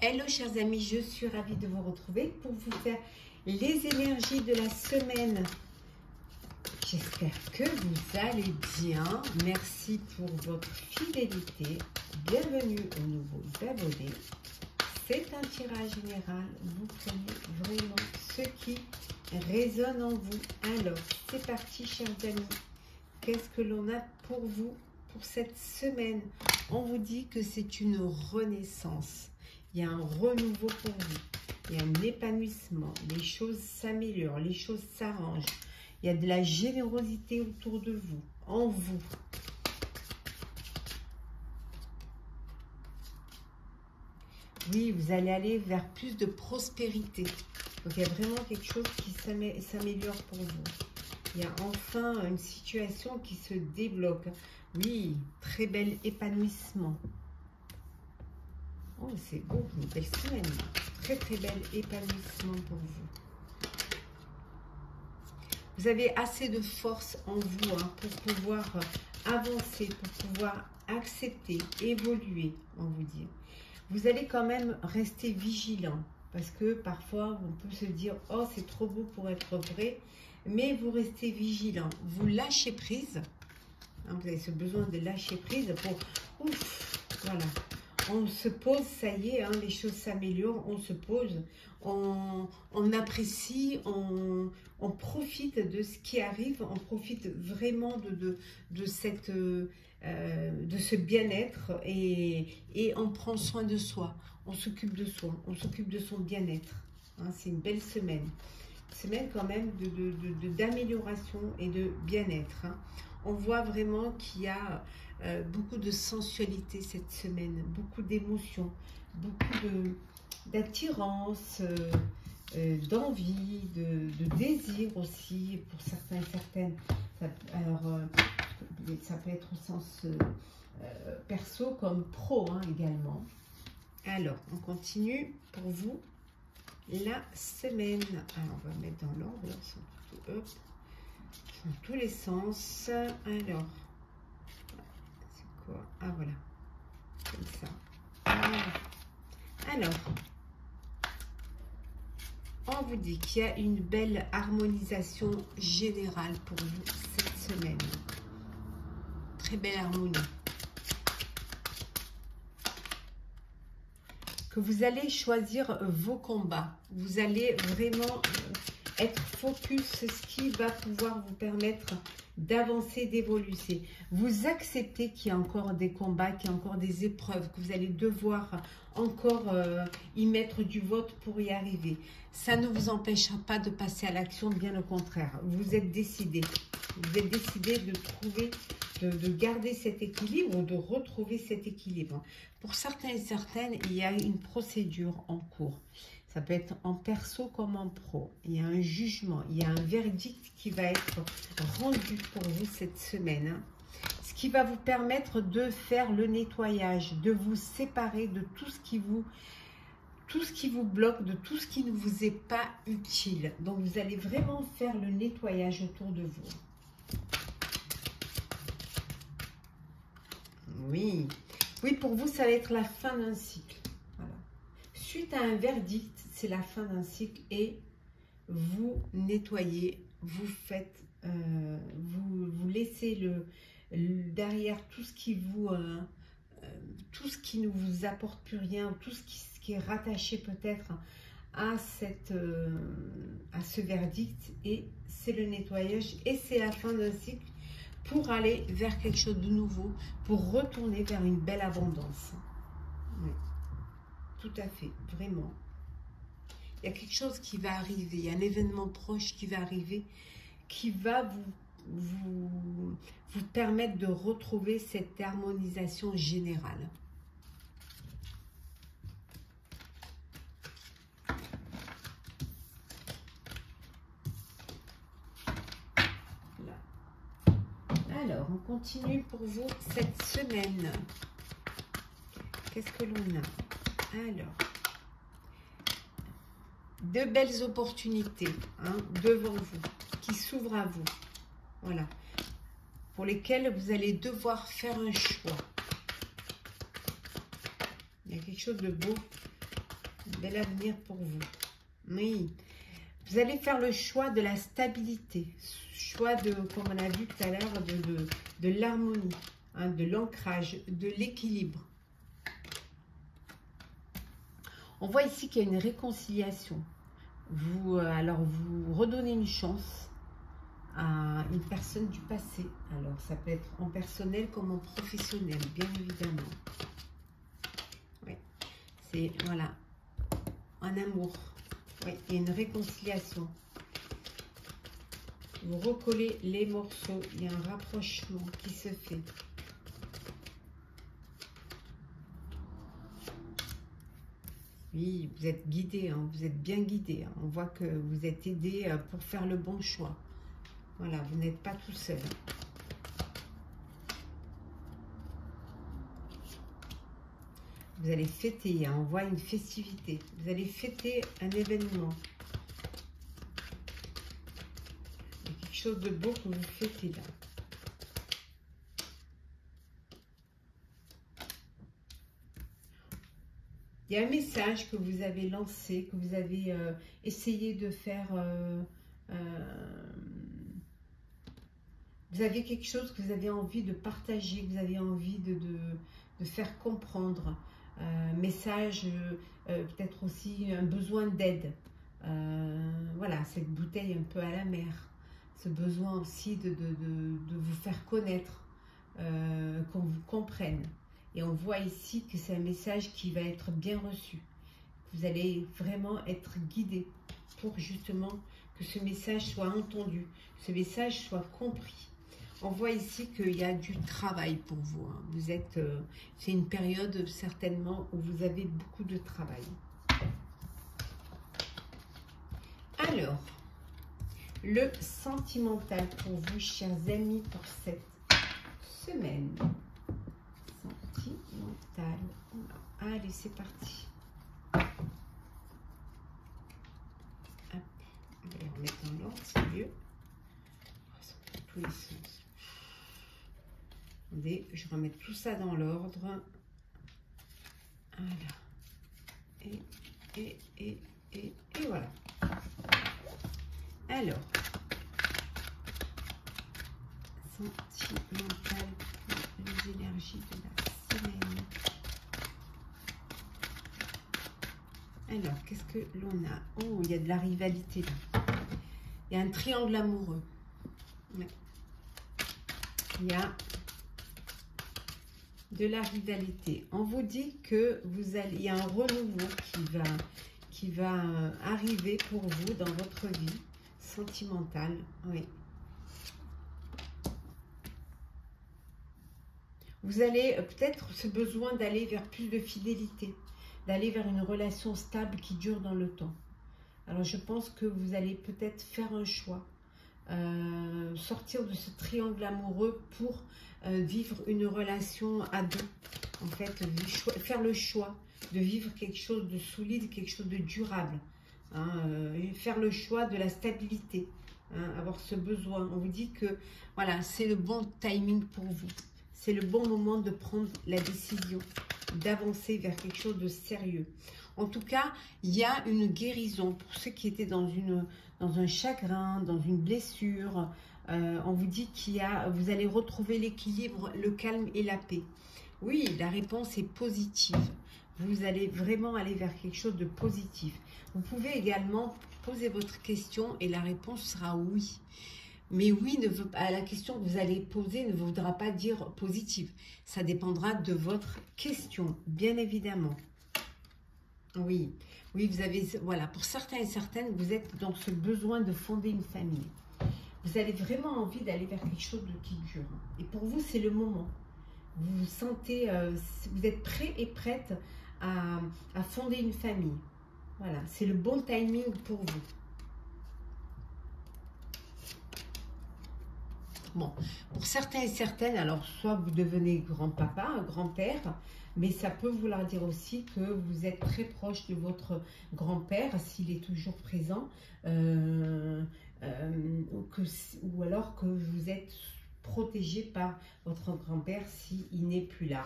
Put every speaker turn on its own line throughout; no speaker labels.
Hello chers amis, je suis ravie de vous retrouver pour vous faire les énergies de la semaine. J'espère que vous allez bien. Merci pour votre fidélité. Bienvenue aux nouveaux abonnés. C'est un tirage général. Vous prenez vraiment ce qui résonne en vous. Alors, c'est parti chers amis. Qu'est-ce que l'on a pour vous pour cette semaine? On vous dit que c'est une renaissance. Il y a un renouveau pour vous. Il y a un épanouissement. Les choses s'améliorent. Les choses s'arrangent. Il y a de la générosité autour de vous, en vous. Oui, vous allez aller vers plus de prospérité. Donc, il y a vraiment quelque chose qui s'améliore pour vous. Il y a enfin une situation qui se débloque. Oui, très bel épanouissement. Oh, c'est beau, une belle semaine. Très, très bel épanouissement pour vous. Vous avez assez de force en vous pour pouvoir avancer, pour pouvoir accepter, évoluer, on vous dit. Vous allez quand même rester vigilant. Parce que parfois, on peut se dire, oh, c'est trop beau pour être vrai. Mais vous restez vigilant. Vous lâchez prise. Vous avez ce besoin de lâcher prise pour... Ouf, voilà. On se pose, ça y est, les choses s'améliorent, on se pose, on apprécie, on profite de ce qui arrive, on profite vraiment de ce bien-être et on prend soin de soi, on s'occupe de soi, on s'occupe de son bien-être. C'est une belle semaine. Semaine quand même d'amélioration et de bien-être. On voit vraiment qu'il y a beaucoup de sensualité cette semaine, beaucoup d'émotions, beaucoup d'attirance, d'envie, de désir aussi pour certains et certaines. Ça peut être au sens perso comme pro également. Alors, on continue pour vous la semaine. Alors, on va mettre dans l'ordre, dans tous les sens. Alors, c'est quoi? Ah, voilà. Comme ça. Voilà. Alors, on vous dit qu'il y a une belle harmonisation générale pour vous cette semaine. Très belle harmonie. Que vous allez choisir vos combats. Vous allez vraiment être focus sur ce qui va pouvoir vous permettre d'avancer, d'évoluer. Vous acceptez qu'il y a encore des combats, qu'il y a encore des épreuves, que vous allez devoir encore y mettre du vôtre pour y arriver. Ça ne vous empêchera pas de passer à l'action, bien au contraire. Vous êtes décidé. Vous êtes décidé de trouver, de garder cet équilibre ou de retrouver cet équilibre. Pour certains et certaines, il y a une procédure en cours. Ça peut être en perso comme en pro. Il y a un jugement, il y a un verdict qui va être rendu pour vous cette semaine. Ce qui va vous permettre de faire le nettoyage, de vous séparer de tout ce qui vous bloque, de tout ce qui ne vous est pas utile. Donc, vous allez vraiment faire le nettoyage autour de vous. Oui. Oui, pour vous, ça va être la fin d'un cycle. Voilà. Suite à un verdict, c'est la fin d'un cycle et vous nettoyez, vous faites, vous laissez derrière tout ce qui ne vous apporte plus rien, tout ce qui est rattaché peut-être à ce verdict, et c'est le nettoyage et c'est la fin d'un cycle pour aller vers quelque chose de nouveau, pour retourner vers une belle abondance. Oui, tout à fait, vraiment. Il y a quelque chose qui va arriver, il y a un événement proche qui va arriver, qui va vous permettre de retrouver cette harmonisation générale. Alors, on continue pour vous cette semaine. Qu'est-ce que l'on a? Alors, de belles opportunités devant vous, qui s'ouvrent à vous. Voilà. Pour lesquelles vous allez devoir faire un choix. Il y a quelque chose de beau bel avenir pour vous. Oui. Vous allez faire le choix de la stabilité. Choix de, comme on a vu tout à l'heure, de l'harmonie, hein, de l'ancrage, de l'équilibre. On voit ici qu'il y a une réconciliation. Alors, vous redonnez une chance à une personne du passé. Alors, ça peut être en personnel comme en professionnel, bien évidemment. Oui, c'est, voilà, un amour. Oui, il y a une réconciliation. Vous recollez les morceaux, il y a un rapprochement qui se fait. Oui, vous êtes guidé, hein, vous êtes bien guidé. Hein. On voit que vous êtes aidé pour faire le bon choix. Voilà, vous n'êtes pas tout seul. Vous allez fêter, hein, on voit une festivité. Vous allez fêter un événement. Il y a quelque chose de beau que vous fêtez là. Il y a un message que vous avez lancé, que vous avez essayé de faire. Vous avez quelque chose que vous avez envie de partager, que vous avez envie de faire comprendre. Message, peut-être aussi un besoin d'aide. Voilà, cette bouteille un peu à la mer. Ce besoin aussi de vous faire connaître, qu'on vous comprenne. Et on voit ici que c'est un message qui va être bien reçu. Vous allez vraiment être guidé pour justement que ce message soit entendu, ce message soit compris. On voit ici qu'il y a du travail pour vous. Hein. Vous êtes, c'est une période certainement où vous avez beaucoup de travail. Alors, le sentimental pour vous, chers amis, pour cette semaine. Sentimental. Allez, c'est parti. Hop. On va les remettre dans l'ordre, c'est mieux. Tous les sens. Attendez, je remets tout ça dans l'ordre. Voilà. Et voilà. Alors, sentimental pour les énergies de la semaine. Alors, qu'est-ce que l'on a? Oh, il y a de la rivalité là. Il y a un triangle amoureux. Ouais. Il y a de la rivalité. On vous dit que il y a un renouveau qui va arriver pour vous dans votre vie sentimentale. Oui. Vous allez peut-être ce besoin d'aller vers plus de fidélité, d'aller vers une relation stable qui dure dans le temps. Alors je pense que vous allez peut-être faire un choix, sortir de ce triangle amoureux pour vivre une relation à deux. En fait, faire le choix de vivre quelque chose de solide, quelque chose de durable. Hein, faire le choix de la stabilité, hein, avoir ce besoin. On vous dit que voilà, c'est le bon timing pour vous. C'est le bon moment de prendre la décision, d'avancer vers quelque chose de sérieux. En tout cas, il y a une guérison pour ceux qui étaient dans un chagrin, dans une blessure. On vous dit vous allez retrouver l'équilibre, le calme et la paix. Oui, la réponse est positive. Vous allez vraiment aller vers quelque chose de positif. Vous pouvez également poser votre question et la réponse sera oui. Mais oui, à la question que vous allez poser ne voudra pas dire positive. Ça dépendra de votre question, bien évidemment. Oui, oui, vous avez, voilà, pour certains et certaines, vous êtes dans ce besoin de fonder une famille. Vous avez vraiment envie d'aller vers quelque chose qui dure. Et pour vous, c'est le moment. Vous vous sentez, vous êtes prêt et prête à fonder une famille. Voilà, c'est le bon timing pour vous. Bon, pour certains et certaines, alors soit vous devenez grand-papa, grand-père, mais ça peut vouloir dire aussi que vous êtes très proche de votre grand-père, s'il est toujours présent, ou alors que vous êtes protégé par votre grand-père s'il n'est plus là.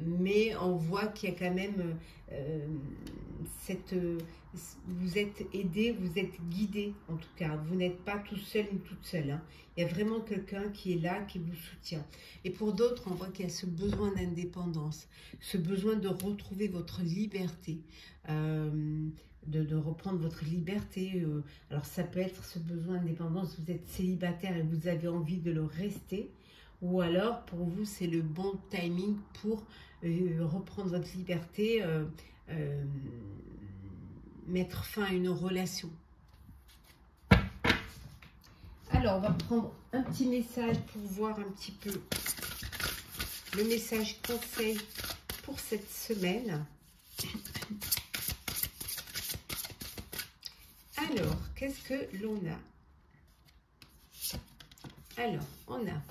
Mais on voit qu'il y a quand même vous êtes aidé, vous êtes guidé en tout cas. Vous n'êtes pas tout seul ni toute seule. Hein. Il y a vraiment quelqu'un qui est là, qui vous soutient. Et pour d'autres, on voit qu'il y a ce besoin d'indépendance, ce besoin de retrouver votre liberté. De reprendre votre liberté. Alors ça peut être ce besoin d'indépendance, vous êtes célibataire et vous avez envie de le rester, ou alors pour vous c'est le bon timing pour reprendre votre liberté, mettre fin à une relation. Alors on va prendre un petit message pour voir un petit peu le message conseil pour cette semaine. Alors, qu'est-ce que l'on a? Alors, on a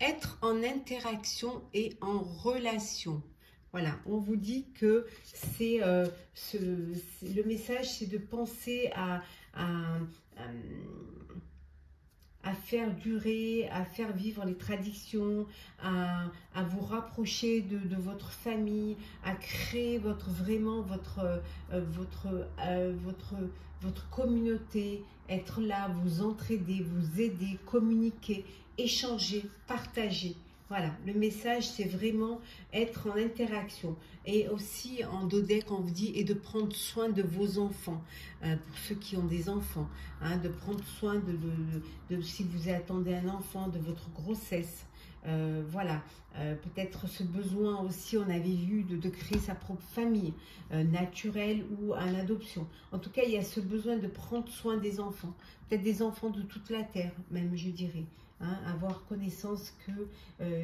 être en interaction et en relation. Voilà, on vous dit que c'est le message, c'est de penser à faire durer, à faire vivre les traditions, à vous rapprocher de votre famille, à créer vraiment votre communauté, être là, vous entraider, vous aider, communiquer, échanger, partager. Voilà, le message, c'est vraiment être en interaction. Et aussi, en dodec, on vous dit, et de prendre soin de vos enfants. Pour ceux qui ont des enfants, hein, de prendre soin si vous attendez un enfant, de votre grossesse. Voilà, peut-être ce besoin aussi, on avait vu de créer sa propre famille, naturelle ou en adoption. En tout cas, il y a ce besoin de prendre soin des enfants, peut-être des enfants de toute la terre, même je dirais. Hein, avoir connaissance que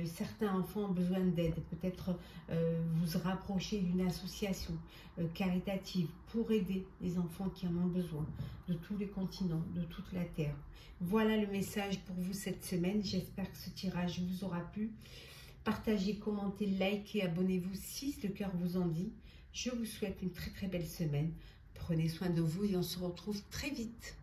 certains enfants ont besoin d'aide, peut-être vous rapprocher d'une association caritative pour aider les enfants qui en ont besoin, de tous les continents, de toute la terre. Voilà le message pour vous cette semaine. J'espère que ce tirage vous aura plu. Partagez, commentez, likez, abonnez-vous si le cœur vous en dit. Je vous souhaite une très très belle semaine. Prenez soin de vous et on se retrouve très vite.